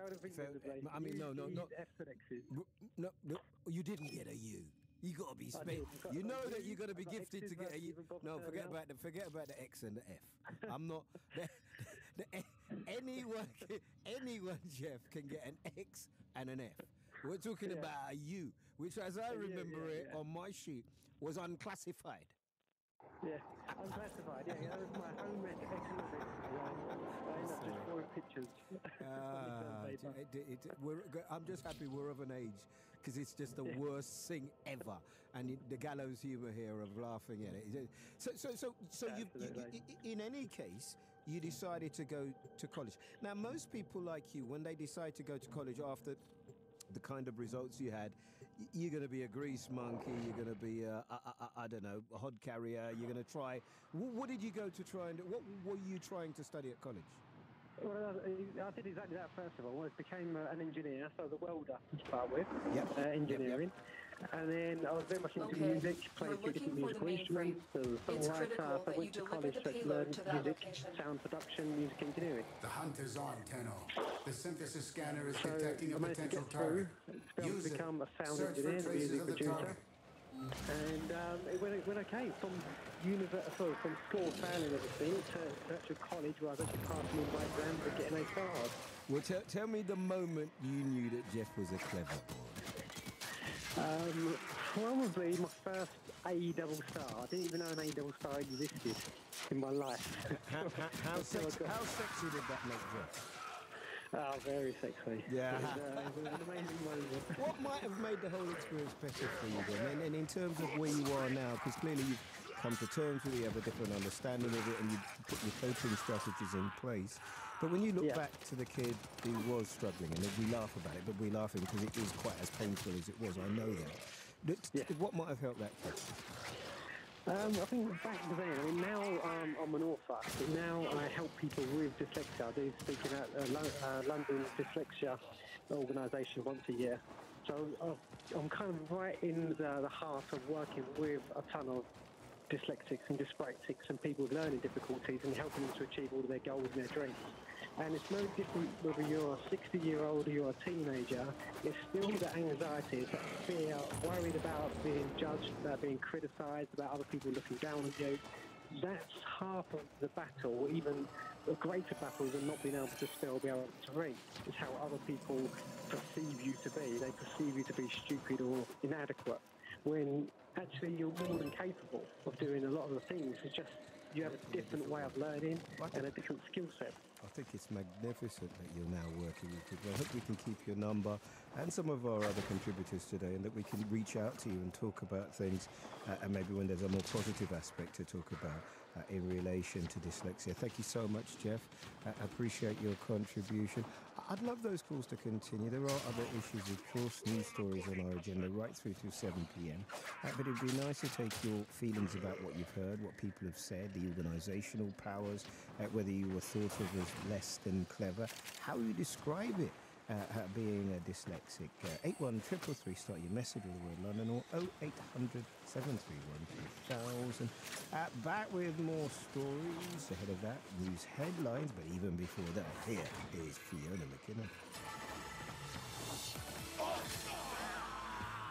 would have been the place. I mean, no, F's and X's. No, you didn't get a U. You got to be you know that you got to be gifted to get a U. No, forget about the X and the F. I'm not. Anyone, Jeff, can get an X and an F. We're talking about a U, which, as I remember it on my sheet, was unclassified. Yeah, unclassified. Yeah, that was my home economics. I ended up just drawing pictures. I'm just happy we're of an age, because it's just the worst thing ever, and the gallows humour here of laughing at it. So you, in any case, you decided to go to college. Now, most people like you, when they decide to go to college after the kind of results you had, you're going to be a grease monkey, you're going to be I don't know, a hod carrier, you're going to try. What did you go to try and do? What were you trying to study at college? Well, I did exactly that first of all. I became an engineer, so I was a welder to start with, engineering. And then I was very much into music, playing two different musical instruments, so songwriter. So I went to college to learn music, sound production, music engineering. The hunt is on, Tenno. The synthesis scanner is detecting a potential target. Use it. Become a sound engineer, a music producer. And when I came from from school, failing everything, to actual college, where I was actually passing all my exams and getting A stars. Well, tell me the moment you knew that Jeff was a clever boy. Probably my first A double star. I didn't even know an A double star existed in my life. How sexy did that make Jeff? Oh, very sexy. Yeah. It was an amazing moment. What might have made the whole experience better for you then? And in terms of where you are now, because clearly you've come to terms with it, you have a different understanding of it, and you put your coping strategies in place. But when you look back to the kid who was struggling, and we laugh about it, but we're laughing because it is quite as painful as it was, I know that. What might have helped that kid? I think back then, I mean, now I'm an author. Now I help people with dyslexia. I do speaking at London Dyslexia organisation once a year. So I'm kind of right in the heart of working with a ton of dyslexics and dyspraxics and people with learning difficulties, and helping them to achieve all of their goals and their dreams. And it's no different whether you're a 60-year-old or you're a teenager. It's still the anxiety, that fear, worried about being judged, about being criticised, about other people looking down on you. That's half of the battle, even a greater battle than not being able to spell, be able to read. It's how other people perceive you to be. They perceive you to be stupid or inadequate, when actually you're more than capable of doing a lot of the things. It's just you have a different way of learning and a different skill set. I think it's magnificent that you're now working with people. I hope we can keep your number and some of our other contributors today, and that we can reach out to you and talk about things, and maybe when there's a more positive aspect to talk about in relation to dyslexia. Thank you so much, Jeff. I appreciate your contribution. I'd love those calls to continue. There are other issues, of course, news stories on our agenda right through to 7 p.m. But it'd be nice to take your feelings about what you've heard, what people have said, the organisational powers, whether you were thought of as less than clever, how you describe it, being a dyslexic. 81333, start your message with the word London, or 0800 731 2000. Back with more stories. Ahead of that, news headlines, but even before that, here is Fiona McKinnon.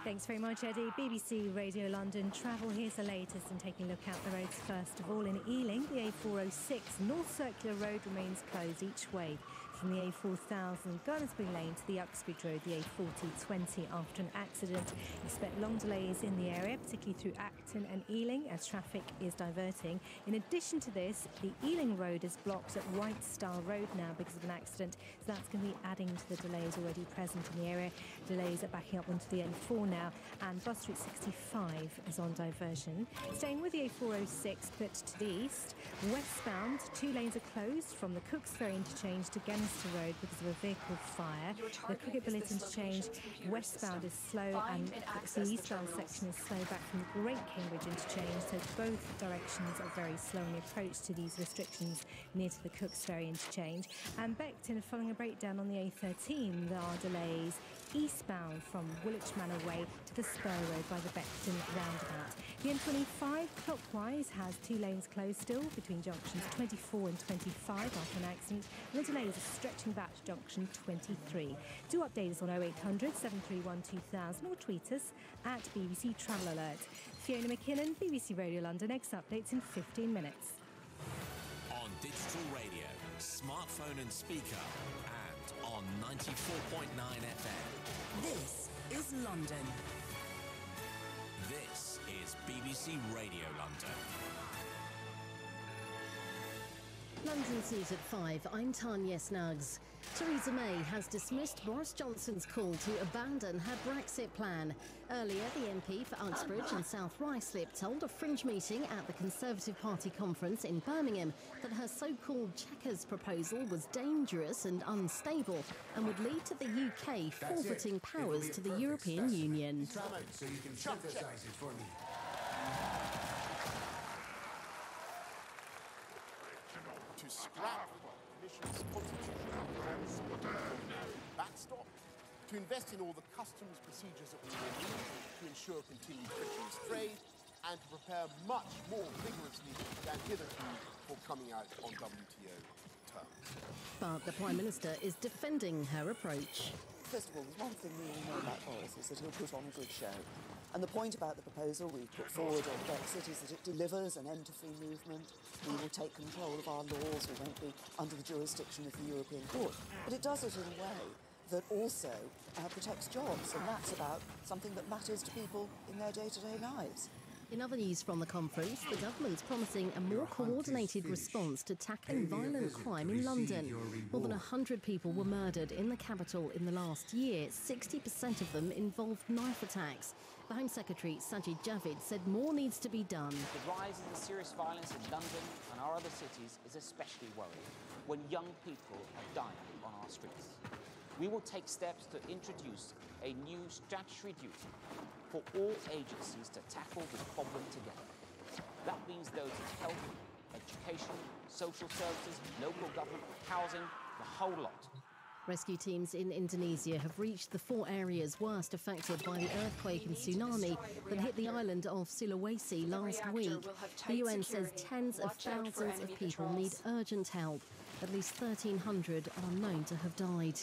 Thanks very much, Eddie. BBC Radio London Travel. Here's the latest, and taking a look out the roads first of all. In Ealing, the A406 North Circular Road remains closed each way from the A4000 Garnersbury Lane to the Uxbridge Road, the A4020 after an accident. Expect long delays in the area, particularly through Acton and Ealing, as traffic is diverting. In addition to this, the Ealing Road is blocked at White Star Road now because of an accident, so that's going to be adding to the delays already present in the area. Delays are backing up onto the A4 now, and bus route 65 is on diversion. Staying with the A406, but to the east, westbound, 2 lanes are closed from the Cooks Ferry interchange to Gennister Road because of a vehicle fire. The Cricket Billet interchange westbound is slow, and the eastbound section is slow back from the Great Cambridge interchange, so both directions are very slow in the approach to these restrictions near to the Cooks Ferry interchange. And Beckton, following a breakdown on the A13, there are delays eastbound from Woolwich Manor Way to the Spur Road by the Beckton roundabout. The M25 clockwise has 2 lanes closed still between junctions 24 and 25 after an accident, and the delays are stretching back to junction 23. Do update us on 0800 731 2000 or tweet us at BBC Travel Alert. Fiona McKinnon, BBC Radio London, next updates in 15 minutes. On digital radio, smartphone and speaker, and on 94.9 FM. This is London. This is BBC Radio London. London's News at 5, I'm Tanya Snuggs. Theresa May has dismissed Boris Johnson's call to abandon her Brexit plan. Earlier, the MP for Uxbridge and South Ruislip told a fringe meeting at the Conservative Party conference in Birmingham that her so-called Chequers proposal was dangerous and unstable and would lead to the UK forfeiting powers to the European Union. So you can synthesize it for me. To scrap the Commission's constitutional backstop, to invest in all the customs procedures that we will need to ensure continued frictionless trade, and to prepare much more vigorously than hitherto for coming out on WTO terms. But the Prime Minister is defending her approach. First of all, there's one thing we all know about Boris is that he'll put on a good show. And the point about the proposal we put forward on Brexit is that it delivers an end to free movement. We will take control of our laws. We won't be under the jurisdiction of the European Court. But it does it in a way that also protects jobs. And that's about something that matters to people in their day-to-day lives. In other news from the conference, the government's promising a more coordinated response to tackling violent crime in London. More than 100 people were murdered in the capital in the last year. 60% of them involved knife attacks. The Home Secretary, Sajid Javid, said more needs to be done. The rise in the serious violence in London and our other cities is especially worrying when young people are dying on our streets. We will take steps to introduce a new statutory duty for all agencies to tackle this problem together. That means those in health, education, social services, local government, housing, the whole lot. Rescue teams in Indonesia have reached the 4 areas worst affected by the earthquake and tsunami that hit the island of Sulawesi last week. The UN says tens of thousands of people need urgent help. At least 1,300 are known to have died.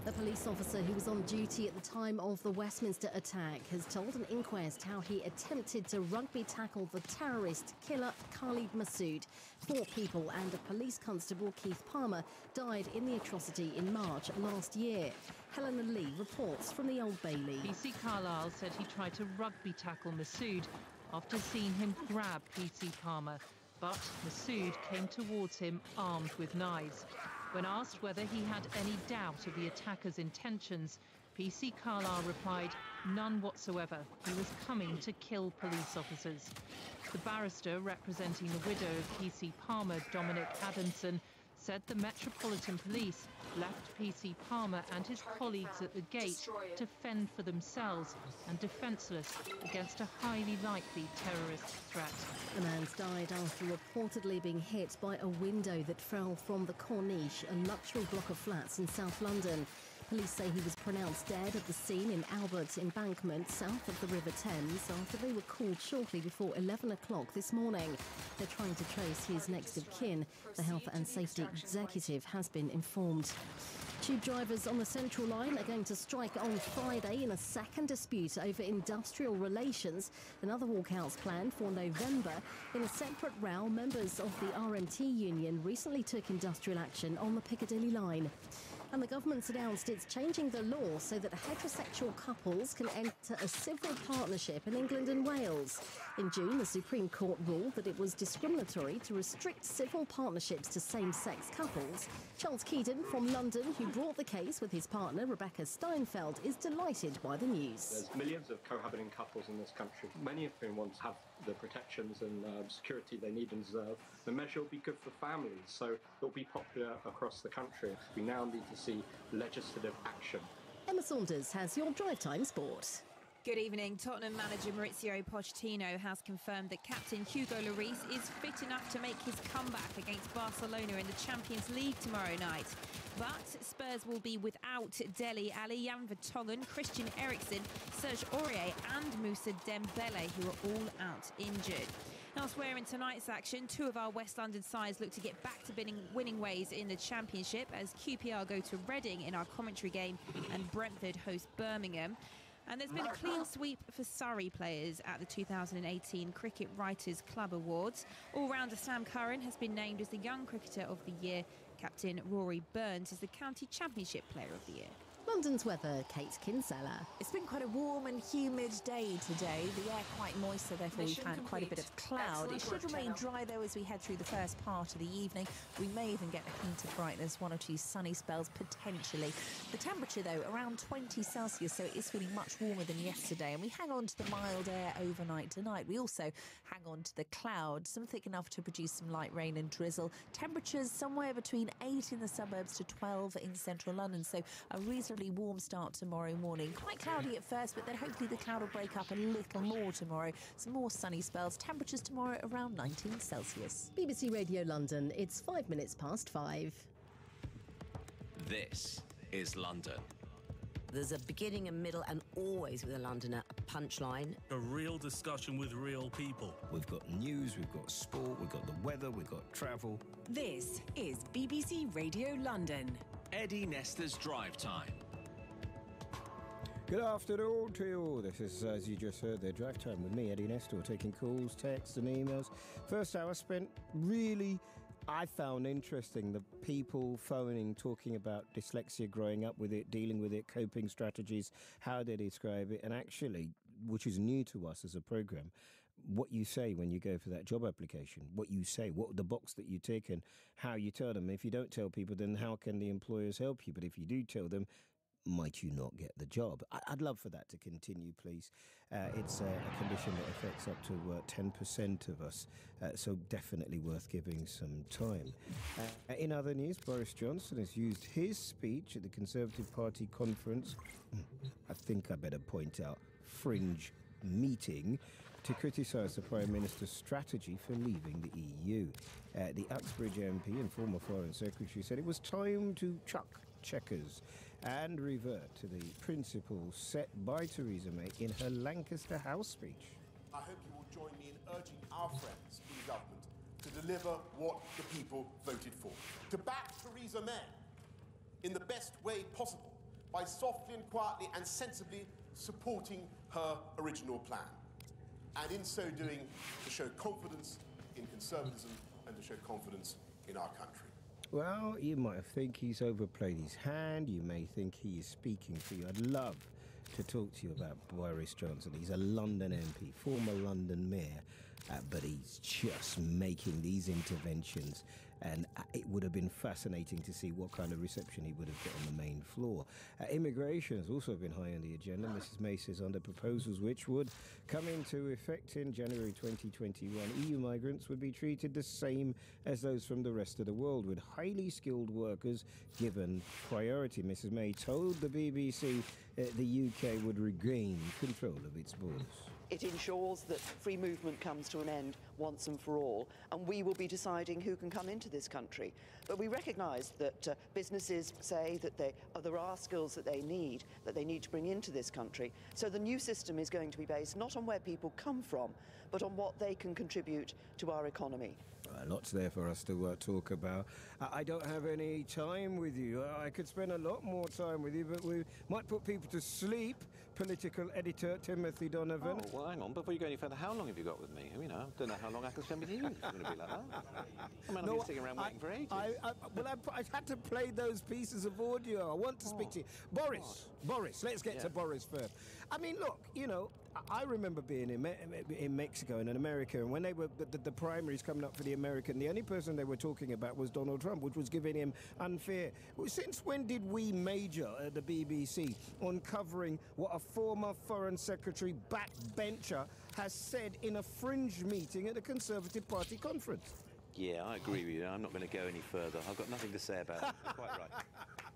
A police officer who was on duty at the time of the Westminster attack has told an inquest how he attempted to rugby tackle the terrorist killer Khalid Masood. 4 people and a police constable, Keith Palmer, died in the atrocity in March last year. Helena Lee reports from the Old Bailey. PC Carlisle said he tried to rugby tackle Masood after seeing him grab PC Palmer, but Masood came towards him armed with knives. When asked whether he had any doubt of the attacker's intentions, PC Carlisle replied, "None whatsoever. He was coming to kill police officers." The barrister representing the widow of PC Palmer, Dominic Adamson, said the Metropolitan Police left PC Palmer and his colleagues at the gate to fend for themselves and defenceless against a highly likely terrorist threat. The man's died after reportedly being hit by a window that fell from the Corniche, a luxury block of flats in South London. Police say he was pronounced dead at the scene in Albert Embankment, south of the River Thames, after they were called shortly before 11 o'clock this morning. They're trying to trace his next of kin. The Health and Safety Executive has been informed. Tube drivers on the Central Line are going to strike on Friday in a second dispute over industrial relations. Another walkout's planned for November. In a separate row, members of the RMT union recently took industrial action on the Piccadilly line. And the government's announced it's changing the law so that heterosexual couples can enter a civil partnership in England and Wales. In June, the Supreme Court ruled that it was discriminatory to restrict civil partnerships to same-sex couples. Charles Keedon from London, who brought the case with his partner, Rebecca Steinfeld, is delighted by the news. There's millions of cohabiting couples in this country, many of whom want to have the protections and security they need and deserve. The measure will be good for families, so it will be popular across the country. We now need to see legislative action. Emma Saunders has your Drive Time Sport. Good evening. Tottenham manager Maurizio Pochettino has confirmed that captain Hugo Lloris is fit enough to make his comeback against Barcelona in the Champions League tomorrow night. But Spurs will be without Dele Alli, Jan Vertonghen, Christian Eriksen, Serge Aurier and Moussa Dembele, who are all out injured. Elsewhere in tonight's action, two of our West London sides look to get back to winning ways in the Championship as QPR go to Reading in our commentary game and Brentford host Birmingham. And there's been a clean sweep for Surrey players at the 2018 Cricket Writers' Club Awards. All-rounder Sam Curran has been named as the Young Cricketer of the Year. Captain Rory Burns is the County Championship Player of the Year. London's weather, Kate Kinsella. It's been quite a warm and humid day today. The air quite moist, so therefore we've had quite a bit of cloud. It should remain dry, though, as we head through the first part of the evening. We may even get a hint of brightness, one or two sunny spells, potentially. The temperature, though, around 20 Celsius, so it is feeling much warmer than yesterday. And we hang on to the mild air overnight tonight. We also hang on to the clouds, some thick enough to produce some light rain and drizzle. Temperatures somewhere between 8 in the suburbs to 12 in central London, so a reasonably warm start tomorrow morning. Quite cloudy at first, but then hopefully the cloud will break up a little more tomorrow. Some more sunny spells. Temperatures tomorrow around 19 Celsius. BBC Radio London, it's 5 minutes past 5. This is London. There's a beginning, a middle, and always with a Londoner, a punchline. A real discussion with real people. We've got news, we've got sport, we've got the weather, we've got travel. This is BBC Radio London. Eddie Nestor's Drive Time. Good afternoon to you. This is, as you just heard, their Drive Time with me, Eddie Nestor, taking calls, texts and emails. First hour spent really, I found interesting, the people phoning, talking about dyslexia, growing up with it, dealing with it, coping strategies, how they describe it, and actually, which is new to us as a programme, what you say when you go for that job application, what you say, what the box that you tick and how you tell them. If you don't tell people, then how can the employers help you? But if you do tell them, might you not get the job? I'd love for that to continue, please. It's a condition that affects up to 10% of us, so definitely worth giving some time. In other news, Boris Johnson has used his speech at the Conservative Party conference, I think I better point out, fringe meeting, to criticise the Prime Minister's strategy for leaving the EU. The Uxbridge MP and former Foreign Secretary said it was time to chuck checkers and revert to the principles set by Theresa May in her Lancaster House speech. I hope you will join me in urging our friends in government to deliver what the people voted for. To back Theresa May in the best way possible by softly and quietly and sensibly supporting her original plan. And in so doing, to show confidence in conservatism and to show confidence in our country. Well, you might think he's overplayed his hand. You may think he is speaking for you. I'd love to talk to you about Boris Johnson. He's a London MP, former London mayor, but he's just making these interventions. And it would have been fascinating to see what kind of reception he would have got on the main floor. Immigration has also been high on the agenda. Mrs May says under proposals which would come into effect in January 2021, EU migrants would be treated the same as those from the rest of the world, with highly skilled workers given priority. Mrs May told the BBC the UK would regain control of its borders. It ensures that free movement comes to an end once and for all, and we will be deciding who can come into this country. But we recognise that businesses say that there are skills that they need to bring into this country. So the new system is going to be based not on where people come from, but on what they can contribute to our economy. Lots there for us to talk about. I don't have any time with you. I could spend a lot more time with you, but we might put people to sleep. Political editor Timothy Donovan. Oh, well, hang on. Before you go any further, how long have you got with me? You know, I don't know how long I can spend with you. It's going to be like that. I mean, I'm sitting around waiting for ages. I had to play those pieces of audio. I want to speak to you. Boris, let's get to Boris first. I mean, look, you know, I remember being in Mexico and in America, and when they were the primaries coming up for the American, the only person they were talking about was Donald Trump, which was giving him unfair. Since when did we major at the BBC on covering what a former Foreign Secretary backbencher has said in a fringe meeting at the Conservative Party conference? Yeah, I agree with you. I'm not going to go any further. I've got nothing to say about it. You're quite right.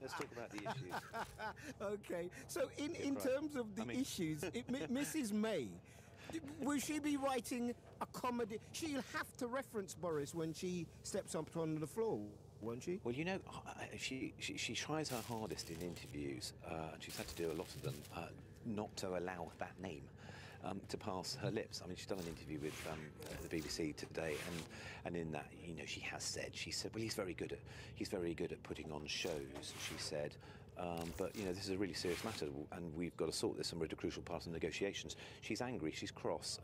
Let's talk about the issues. Okay, so in terms of the issues, Mrs May, will she be writing a comedy? She'll have to reference Boris when she steps up on the floor, won't she? Well, you know, she tries her hardest in interviews, and she's had to do a lot of them, not to allow that name. to pass her lips. I mean, she's done an interview with the BBC today, and in that, you know, she said, well, he's very good at putting on shows, she said. But, you know, this is a really serious matter, and we've got to sort this, and we're at a crucial part of the negotiations. She's angry, she's cross,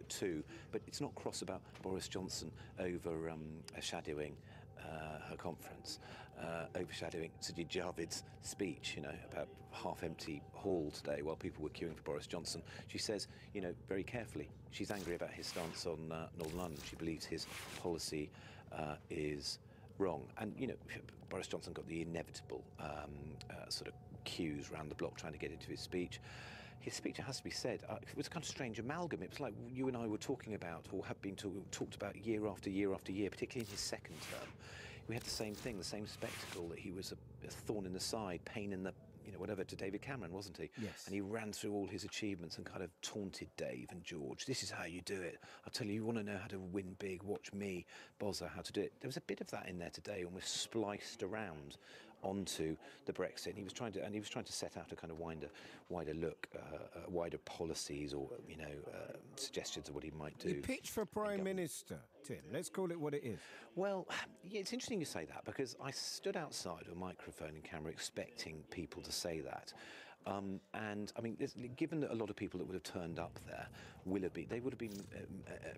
too, but it's not cross about Boris Johnson overshadowing her conference, overshadowing Sajid Javid's speech, you know, about half-empty hall today while people were queuing for Boris Johnson. She says, you know, very carefully, she's angry about his stance on Northern London. She believes his policy is wrong. And, you know, Boris Johnson got the inevitable sort of queues round the block trying to get into his speech. His speech, it has to be said, it was a kind of strange amalgam. It was like you and I were talking about, or have been talked about year after year after year, particularly in his second term. We had the same thing, the same spectacle, that he was a thorn in the side, pain in the, you know, whatever, to David Cameron, wasn't he? Yes. And he ran through all his achievements and kind of taunted Dave and George. This is how you do it. I'll tell you, you want to know how to win big, watch me, Bozza, how to do it. There was a bit of that in there today, almost spliced around onto the Brexit. And he was trying to set out a kind of wider look, wider policies, or, you know, suggestions of what he might do. The pitch for Prime Minister, Tim. Let's call it what it is. Well, yeah, it's interesting you say that, because I stood outside with a microphone and camera expecting people to say that. And I mean, given that a lot of people that would have turned up there they would have been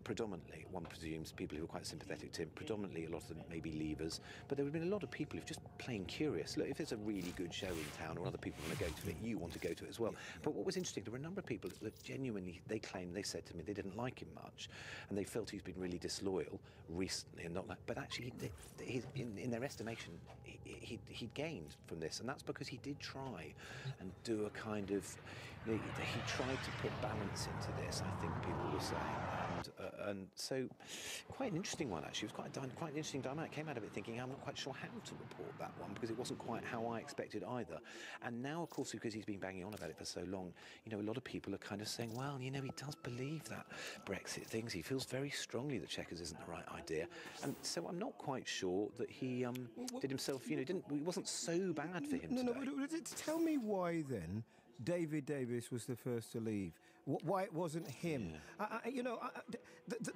predominantly, one presumes, people who were quite sympathetic to him, predominantly a lot of them maybe leavers, but there would have been a lot of people who just plain curious. Look, if there's a really good show in town or other people want to go to it, you want to go to it as well. But what was interesting, there were a number of people that genuinely, they said to me they didn't like him much, and they felt he's been really disloyal recently, and not like, but actually, in their estimation, he'd gained from this, and that's because he did try and do a kind of, he tried to put balance into this, I think people were saying, and so quite an interesting one, actually. It was quite an interesting dynamic. I came out of it thinking, I'm not quite sure how to report that one, because it wasn't quite how I expected either. And now, of course, because he's been banging on about it for so long, you know, a lot of people are kind of saying, well, you know, he does believe that Brexit things. He feels very strongly that Chequers isn't the right idea. And so I'm not quite sure that he did himself, you know, it wasn't so bad for him today. No, tell me why, then, David Davis was the first to leave. Why it wasn't him? Yeah. You know,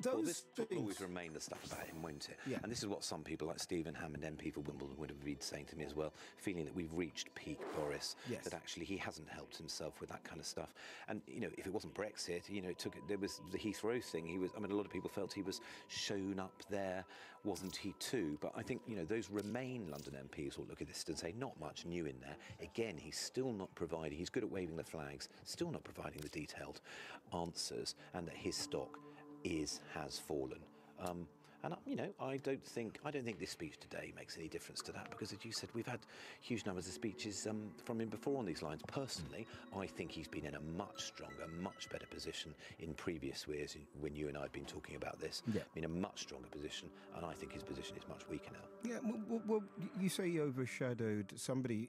those this things will always remain the stuff about him, won't it? Yeah. And this is what some people like Stephen Hammond, MP for Wimbledon, would have been saying to me as well, feeling that we've reached peak Boris. Yes. That actually he hasn't helped himself with that kind of stuff. And, you know, if it wasn't Brexit, you know, there was the Heathrow thing. A lot of people felt he was shown up there, wasn't he too? But I think, you know, those Remain London MPs will look at this and say, not much new in there. Again, he's still not providing, he's good at waving the flags, still not providing the detailed answers, and that his stock has fallen. And you know, I don't think this speech today makes any difference to that, because, as you said, we've had huge numbers of speeches from him before on these lines. Personally, I think he's been in a much stronger, much better position in previous years when you and I have been talking about this. Yeah. In a much stronger position, and I think his position is much weaker now. Yeah, well, you say he overshadowed somebody,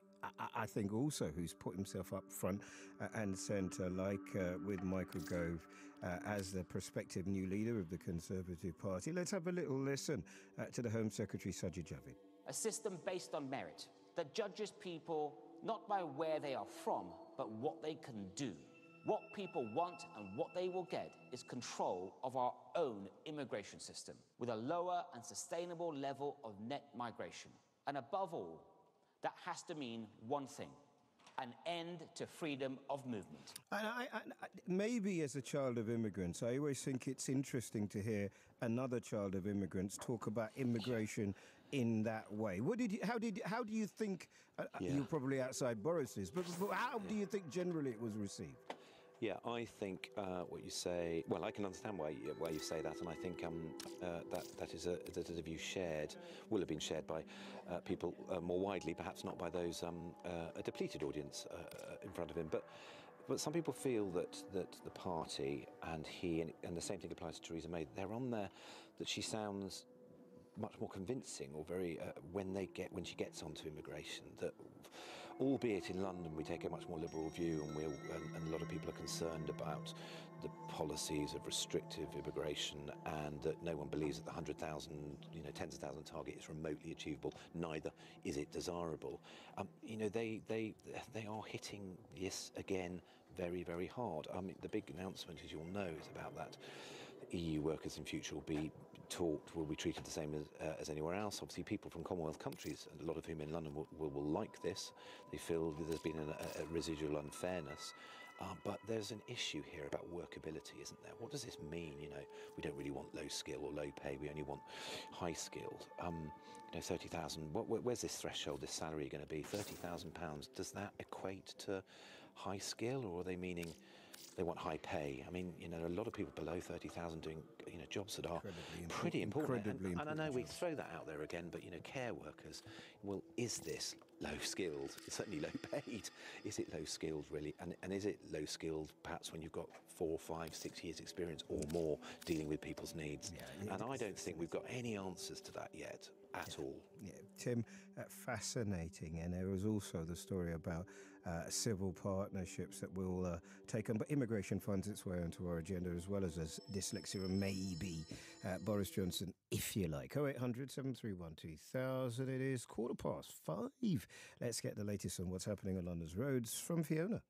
I think also, who's put himself up front and centre, like with Michael Gove as the prospective new leader of the Conservative Party. Let's have a little listen to the Home Secretary, Sajid Javid. A system based on merit that judges people not by where they are from, but what they can do. What people want and what they will get is control of our own immigration system, with a lower and sustainable level of net migration. And above all, that has to mean one thing: an end to freedom of movement. And I maybe as a child of immigrants, I always think it's interesting to hear another child of immigrants talk about immigration in that way. How do you think, you're probably outside Boris's, but how do you think generally it was received? Yeah, I think what you say, well, I can understand why you say that, and I think that is a view will have been shared by people more widely, perhaps not by those a depleted audience in front of him. But some people feel that the party and he, and the same thing applies to Theresa May, they're on there, that she sounds much more convincing, or very when she gets onto immigration, that albeit in London we take a much more liberal view, and a lot of people are concerned about the policies of restrictive immigration, and that no one believes that the 100,000, tens of thousands target is remotely achievable. Neither is it desirable. They are hitting this again very, very hard. I mean, the big announcement, as you'll know, is about that EU workers in future will be treated the same as anywhere else. Obviously, people from Commonwealth countries, a lot of whom in London will like this. They feel that there's been a residual unfairness. But there's an issue here about workability, isn't there? What does this mean? You know, we don't really want low skill or low pay. We only want high skilled. You know, 30,000. Where's this threshold? This salary going to be £30,000? Does that equate to high skill, or are they meaning they want high pay? I mean, you know, a lot of people below 30,000 doing, you know, jobs that are pretty important. And I know we throw that out there again, but, you know, care workers, well, is this low skilled? It's certainly low paid. Is it low skilled, really? And is it low skilled perhaps when you've got 4, 5, 6 years experience or more dealing with people's needs? Yeah, and I don't think we've got any answers to that yet at all. Yeah, Tim, fascinating. And there was also the story about civil partnerships that will take on, but immigration finds its way onto our agenda, as well as dyslexia and maybe Boris Johnson, if you like. 0800 731 2000. It is 5:15. Let's get the latest on what's happening on London's roads from Fiona.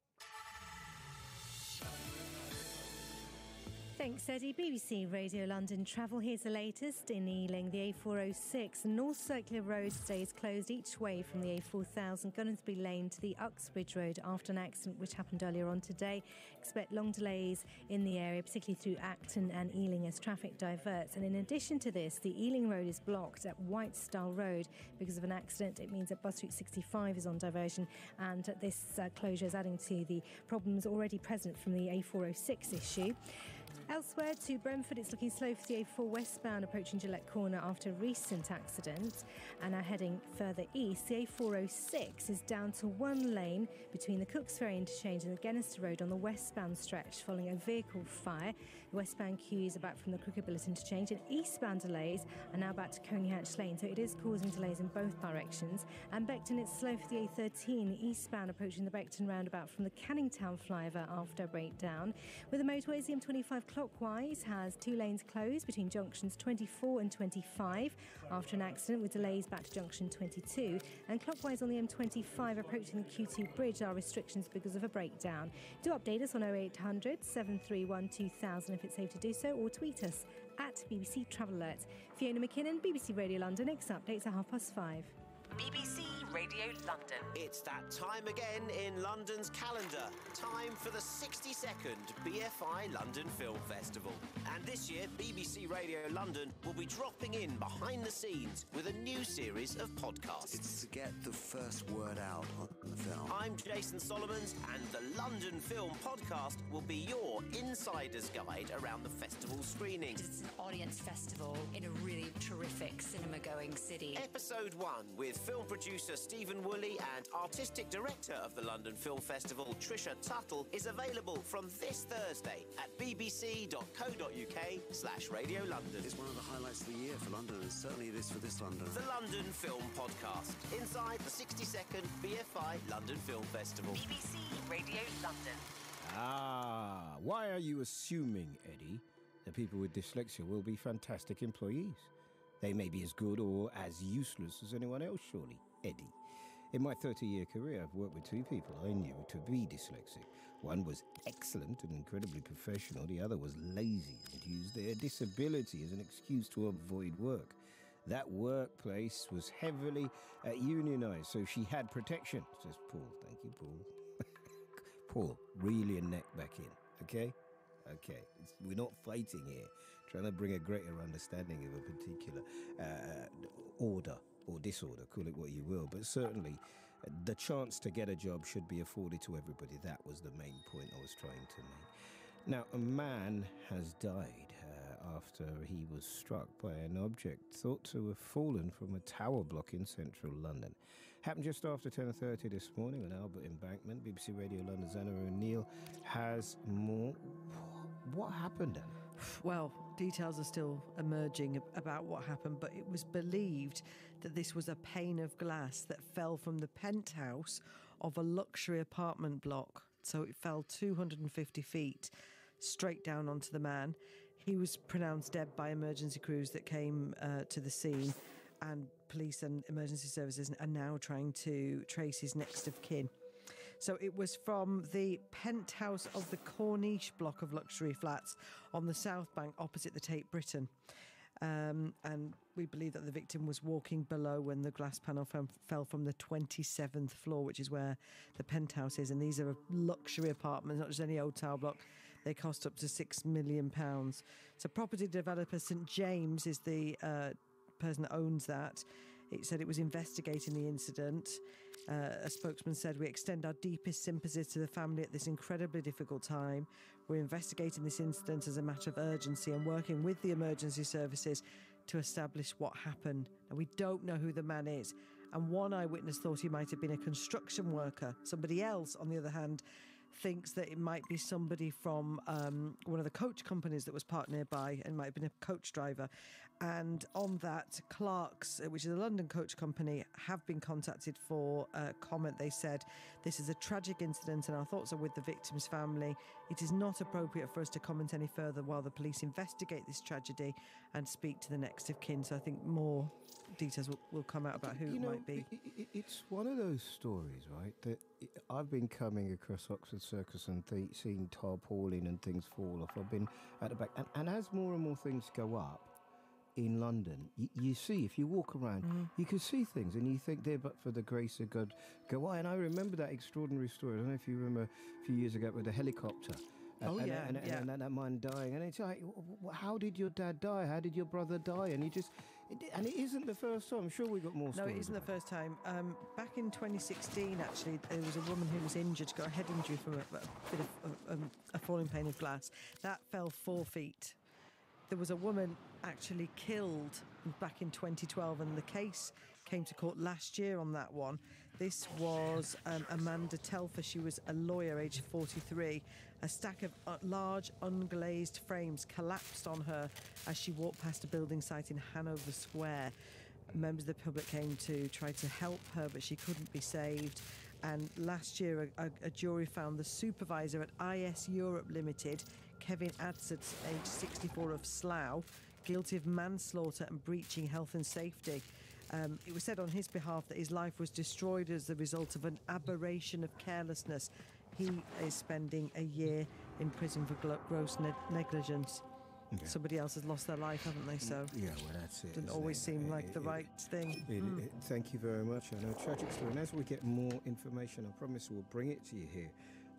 Thanks, Eddie. BBC Radio London travel. Here's the latest. In Ealing, the A406 North Circular Road stays closed each way from the A4000 Gunnersbury Lane to the Uxbridge Road after an accident which happened earlier on today. Expect long delays in the area, particularly through Acton and Ealing as traffic diverts. And in addition to this, the Ealing Road is blocked at White Stile Road because of an accident. It means that bus route 65 is on diversion, and this closure is adding to the problems already present from the A406 issue. Elsewhere to Brentford, it's looking slow for the A4 westbound approaching Gillette Corner after a recent accident. And now heading further east, the A406 is down to one lane between the Cooks Ferry interchange and the Gennister Road on the westbound stretch following a vehicle fire. The westbound queues are back from the Crooked Billet interchange, and eastbound delays are now back to Coney Hatch Lane, so it is causing delays in both directions. And Beckton, it's slow for the A13 eastbound approaching the Beckton roundabout from the Canning Town flyover after a breakdown. With the motorways, the M25 clockwise has two lanes closed between junctions 24 and 25 after an accident, with delays back to junction 22. And clockwise on the M25 approaching the Q2 bridge are restrictions because of a breakdown. Do update us on 0800 731 2000 if it's safe to do so, or tweet us at BBC Travel Alert. Fiona McKinnon, BBC Radio London. Next updates at 5:30. BBC Radio London. It's that time again in London's calendar. Time for the 62nd BFI London Film Festival. And this year, BBC Radio London will be dropping in behind the scenes with a new series of podcasts. It's to get the first word out on the film. I'm Jason Solomons, and the London Film Podcast will be your insider's guide around the festival screenings. It's an audience festival in a really terrific cinema-going city. Episode 1 with film producer Stephen Woolley and artistic director of the London Film Festival, Trisha Tuttle, is available from this Thursday at bbc.co.uk/Radio London. It's one of the highlights of the year for London, and certainly it is for this London. The London Film Podcast, inside the 62nd BFI London Film Festival. BBC Radio London. Why are you assuming, Eddie, that people with dyslexia will be fantastic employees? They may be as good or as useless as anyone else, surely, Eddie. In my 30-year career, I've worked with two people I knew to be dyslexic. One was excellent and incredibly professional. The other was lazy and used their disability as an excuse to avoid work. That workplace was heavily unionised, so she had protection. Says Paul. Thank you, Paul. Paul, reel your neck back in, okay? Okay, we're not fighting here. Trying to bring a greater understanding of a particular order or disorder, call it what you will, but certainly the chance to get a job should be afforded to everybody. That was the main point I was trying to make. Now, a man has died after he was struck by an object thought to have fallen from a tower block in central London. Happened just after 10:30 this morning on Albert Embankment. BBC Radio London's Anna O'Neill has more. What happened, Anna? Well, details are still emerging about what happened, but it was believed that this was a pane of glass that fell from the penthouse of a luxury apartment block. So it fell 250 feet straight down onto the man. He was pronounced dead by emergency crews that came to the scene, and police and emergency services are now trying to trace his next of kin. So it was from the penthouse of the Corniche block of luxury flats on the South Bank opposite the Tate Britain. And we believe that the victim was walking below when the glass panel fell from the 27th floor, which is where the penthouse is. And these are luxury apartments, not just any old tower block. They cost up to £6 million. So property developer St James is the person that owns that. It said it was investigating the incident. A spokesman said, "We extend our deepest sympathies to the family at this incredibly difficult time. We're investigating this incident as a matter of urgency and working with the emergency services to establish what happened." And we don't know who the man is. And one eyewitness thought he might have been a construction worker. Somebody else, on the other hand, thinks that it might be somebody from one of the coach companies that was parked nearby and might have been a coach driver. And on that, Clark's, which is a London coach company, have been contacted for comment. They said, "This is a tragic incident and our thoughts are with the victim's family. It is not appropriate for us to comment any further while the police investigate this tragedy and speak to the next of kin." So I think more details will come out about who it might be. It's one of those stories, right, that I've been coming across Oxford Circus and seeing tarpaulin and things fall off. I've been at the back. And as more and more things go up in London, you see, if you walk around, you can see things and you think they're but for the grace of God go why. And I remember that extraordinary story. I don't know if you remember a few years ago with the helicopter. And that man dying. And it's like, how did your dad die? How did your brother die? And and it isn't the first time. I'm sure we got more stories. No, it isn't the first time. Back in 2016, actually, there was a woman who was injured, got a head injury from a bit of a falling pane of glass. That fell 4 feet. There was a woman actually killed back in 2012, and the case came to court last year on that one. This was Amanda Telfer. She was a lawyer, aged 43. A stack of large unglazed frames collapsed on her as she walked past a building site in Hanover Square. Members of the public came to try to help her, but she couldn't be saved. And last year, a jury found the supervisor at IS Europe Limited, Kevin Adsett, aged 64, of Slough, guilty of manslaughter and breaching health and safety. It was said on his behalf that his life was destroyed as the result of an aberration of carelessness. He is spending a year in prison for gross negligence. Okay. Somebody else has lost their life, haven't they? So yeah, well, that's it. Didn't always seem like the right thing. Thank you very much. I know, tragic story. And as we get more information, I promise we'll bring it to you here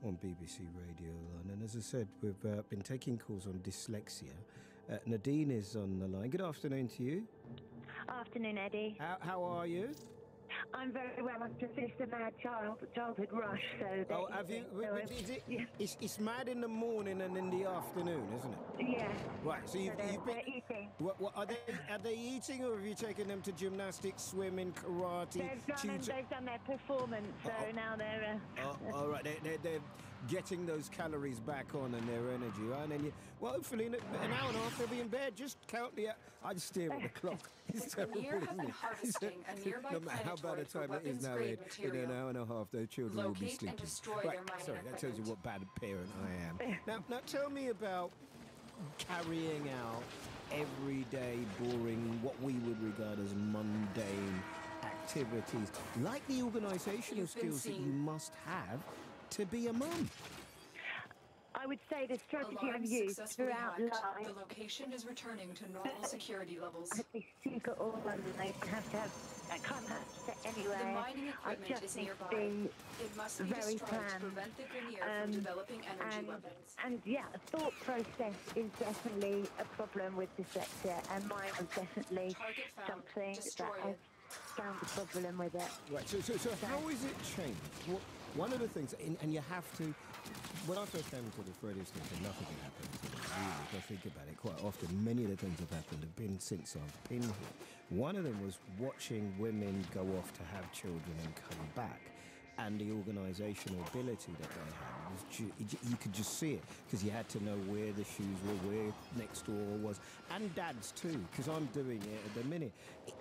on BBC Radio London. As I said, we've been taking calls on dyslexia. Nadine is on the line. Good afternoon to you. Afternoon, Eddie. How are you? I'm very well. I've just finished a mad childhood rush. So have you? It's mad in the morning and in the afternoon, isn't it? Yeah. Right. So you've been eating. What are they eating, or have you taken them to gymnastics, swimming, karate? They've done their performance, so now they're. All right. They're getting those calories back on and their energy, right? And hopefully in an hour and a half they'll be in bed. Just count the. I'd stare at the clock. It's terrible, isn't it? No matter how bad a time it is now, in an hour and a half, those children will be sleeping. Right, sorry, that tells you what bad a parent I am. Now tell me about carrying out everyday, boring, what we would regard as mundane activities, like the organisational skills that you must have to be a mum. I would say the strategy I've used throughout life. The location is returning to normal security levels. At the secret all London, they have to have. I can't have to set anywhere. The mining equipment is nearby. It must be very destroyed planned. to prevent the Grenier from developing energy weapons. And yeah, thought process is definitely a problem with dyslexia, and mine was definitely something that I found a problem with it. Right. So how is it changed? One of the things, and you have to. When I first came into this radio station, nothing had happened to me. Really, if I think about it, quite often, many of the things that have happened have been since I've been here. One of them was watching women go off to have children and come back, and the organisational ability that they had. You could just see it, because you had to know where the shoes were, where next door was, and dads too, because I'm doing it at the minute.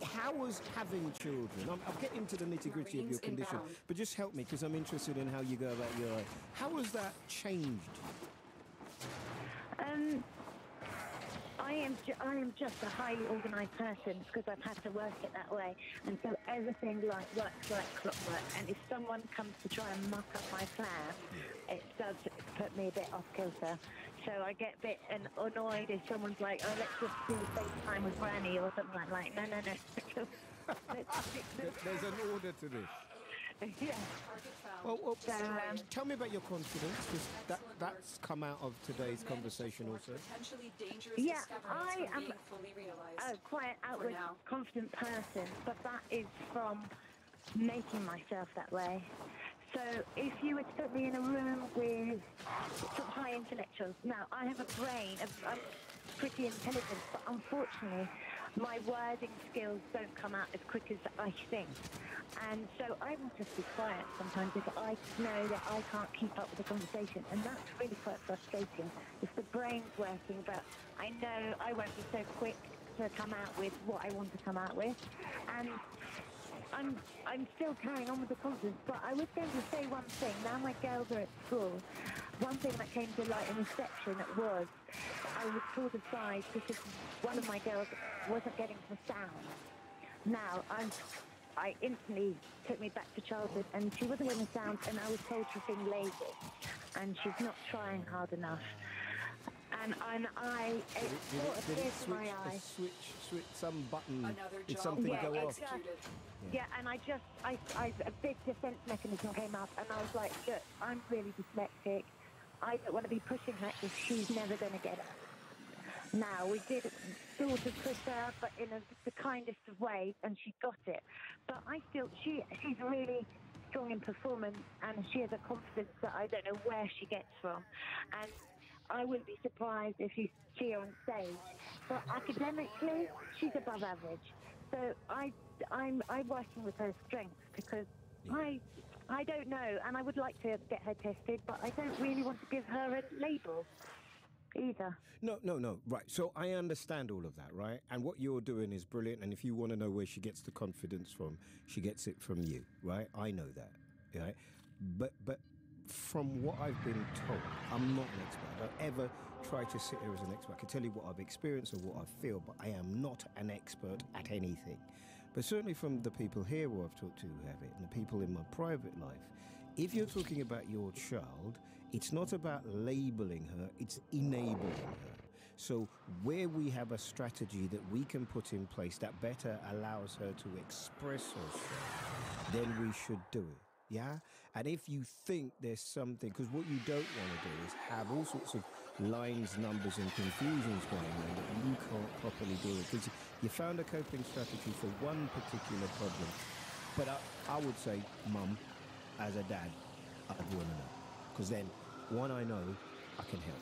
How was having children? I'll get into the nitty-gritty of your condition, but just help me, because I'm interested in how you go about your life. How has that changed? I I am just a highly organised person because I've had to work it that way, and so everything works like clockwork. And if someone comes to try and muck up my plan, it does put me a bit off kilter. So I get a bit annoyed if someone's like, "Oh, let's just do FaceTime with Granny" or something like that. No. There's an order to this. Yeah. Well, tell me about your confidence, because that's come out of today's conversation also. Yeah, I am quite an outward, confident person, but that is from making myself that way. So if you were to put me in a room with some high intellectuals, now I have a brain, I'm pretty intelligent, but unfortunately my wording skills don't come out as quick as I think. And so I will just be quiet sometimes if I know that I can't keep up with the conversation. And that's really quite frustrating. If the brain's working, but I know I won't be so quick to come out with what I want to come out with. And I'm still carrying on with the confidence, but I was going to say one thing. Now my girls are at school. One thing that came to light in reception was I was pulled aside because one of my girls wasn't getting the sound. Now, I instantly took me back to childhood, and she wasn't getting the sound, and I was told she's being lazy, and she's not trying hard enough. And did it switch some button? Did something go off? Yeah, and a big defense mechanism came up, and I was like, look, I'm really dyslexic. I don't want to be pushing her if she's never going to get it. Now, we did sort of push her, but in the kindest of ways, and she got it. But she's really strong in performance, and she has a confidence that I don't know where she gets from. And I wouldn't be surprised if you see her on stage. But academically, she's above average. So I'm working with her strengths because I don't know, and I would like to get her tested, but I don't really want to give her a label either. No. Right. So I understand all of that, right? And what you're doing is brilliant. And if you want to know where she gets the confidence from, she gets it from you, right? I know that, right? But from what I've been told, I'm not an expert. I don't ever try to sit here as an expert. I can tell you what I've experienced or what I feel, but I am not an expert at anything. But certainly from the people here who I've talked to who have it, and the people in my private life, if you're talking about your child, it's not about labeling her, it's enabling her. So where we have a strategy that we can put in place that better allows her to express herself, then we should do it. Yeah? And if you think there's something, because what you don't want to do is have all sorts of lines, numbers and confusions going on that you can't properly do it. Because you found a coping strategy for one particular problem. But I would say, Mum, as a dad, I'd want to know. Because then, one, I know I can help.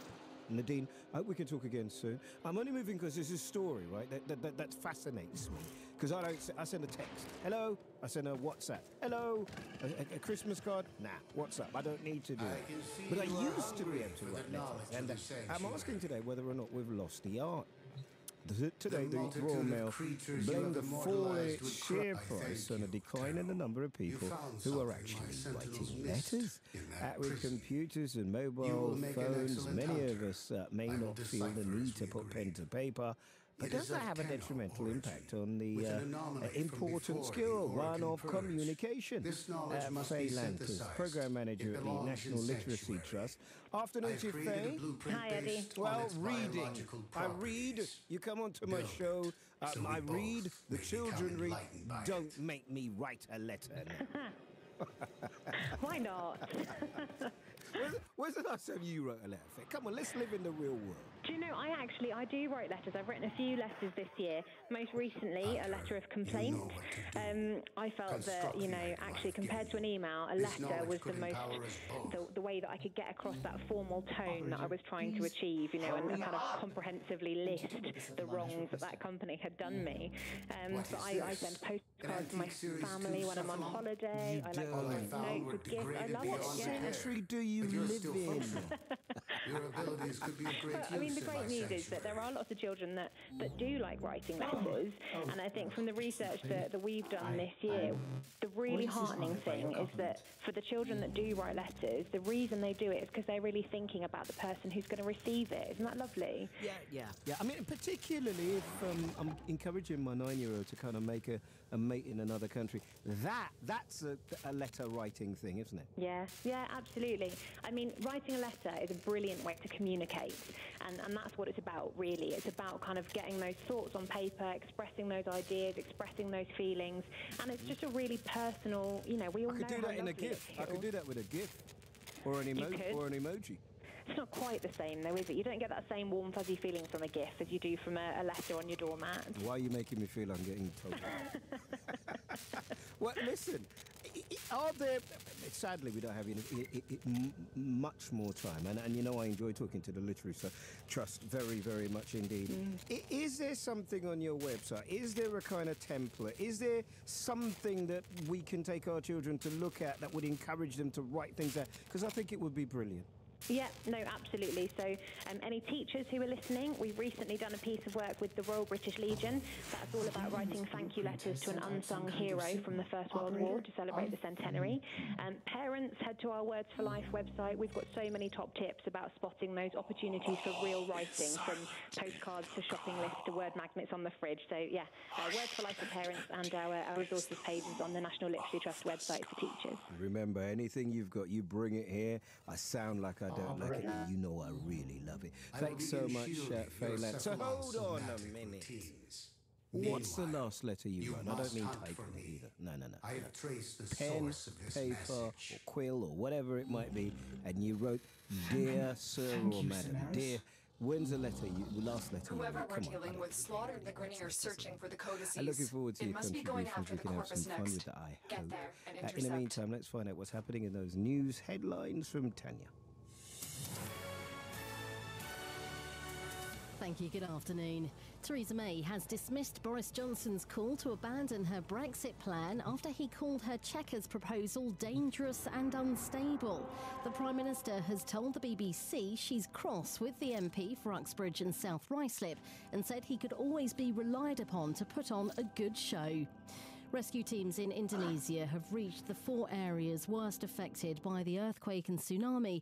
Nadine, I hope we can talk again soon. I'm only moving because there's a story, right, that fascinates me. Because I send a text. Hello. I send a WhatsApp. Hello. A Christmas card. Nah. WhatsApp. I don't need to do it. But I used to be able to write letters. And I'm asking today whether or not we've lost the art. Today, the Royal Mail blamed the fall in its share price on a decline in the number of people who are actually writing letters. With computers and mobile phones, many of us may not feel the need to put pen to paper. But does that have a detrimental impact on the important skill, one of communication? Faye Lantis, Programme Manager at the National Literacy Trust. Afternoon to you, Faye. Hi, Eddie. Well, reading. I read. You come onto my show. I read. The children read. Don't make me write a letter now. Why not? When's the last time you wrote a letter, Faye? Come on, let's live in the real world. Do you know, I do write letters. I've written a few letters this year. Most recently, a letter of complaint. I felt that, actually compared to an email, a letter was the way that I could get across that formal tone that I was trying to achieve, and kind of comprehensively list the wrongs that company had done me. But I send postcards to my family when I'm on holiday. I like notes with gifts. I love it. What century do you you But you're live still in? functional. Your abilities could be of great use I mean, the in great my news is that there are lots of children that do like writing letters, and I think from the research that we've done this year, the really heartening thing is that for the children that do write letters, the reason they do it is because they're really thinking about the person who's going to receive it. Isn't that lovely? Yeah. I mean, particularly if I'm encouraging my 9-year-old to kind of make a mate in another country. That's a letter writing thing, isn't it? Yeah, absolutely. I mean, writing a letter is a brilliant way to communicate, and that's what it's about, really. It's about kind of getting those thoughts on paper, expressing those ideas, expressing those feelings, and it's just a really personal, we all know I could do how that in a lovely it GIF. I could feels. do that with a GIF or an emoji. It's not quite the same, though, is it? You don't get that same warm, fuzzy feeling from a GIF as you do from a letter on your doormat. Why are you making me feel I'm getting told? Well, listen, are there... Sadly, we don't have much more time, and I enjoy talking to the literary, so trust very, very much indeed. Is there something on your website? Is there a kind of template? Is there something that we can take our children to look at that would encourage them to write things out? Because I think it would be brilliant. Yeah, no, absolutely. So any teachers who are listening, we've recently done a piece of work with the Royal British Legion. That's all about writing thank you letters to an unsung hero from the First World War to celebrate the centenary. Parents, head to our Words for Life website. We've got so many top tips about spotting those opportunities for real writing, from postcards to shopping lists to word magnets on the fridge. So yeah, Words for Life for parents, and our resources pages on the National Literacy Trust website for teachers. Remember, anything you've got, you bring it here. I sound like I don't like it, but you know I really love it. Thanks so much, Faylan. So hold on a minute. What's the last letter you wrote? I don't mean typing either. No. I have traced the Pen, source of this paper, message. or quill, or whatever it might be, and you wrote, "Dear Sir or Madam, dear." When's the last letter you Whoever wrote? we're Come on, dealing with slaughtered the Grenier searching for the codices. I'm looking forward to It your must be going contributions. after We the can have corpus some fun next. with that, I Get hope. there and In the intercept. meantime, let's find out what's happening in those news headlines from Tanya. Thank you. Good afternoon. Theresa May has dismissed Boris Johnson's call to abandon her Brexit plan after he called her Chequers proposal dangerous and unstable. The Prime Minister has told the BBC she's cross with the MP for Uxbridge and South Ruislip and said he could always be relied upon to put on a good show. Rescue teams in Indonesia have reached the 4 areas worst affected by the earthquake and tsunami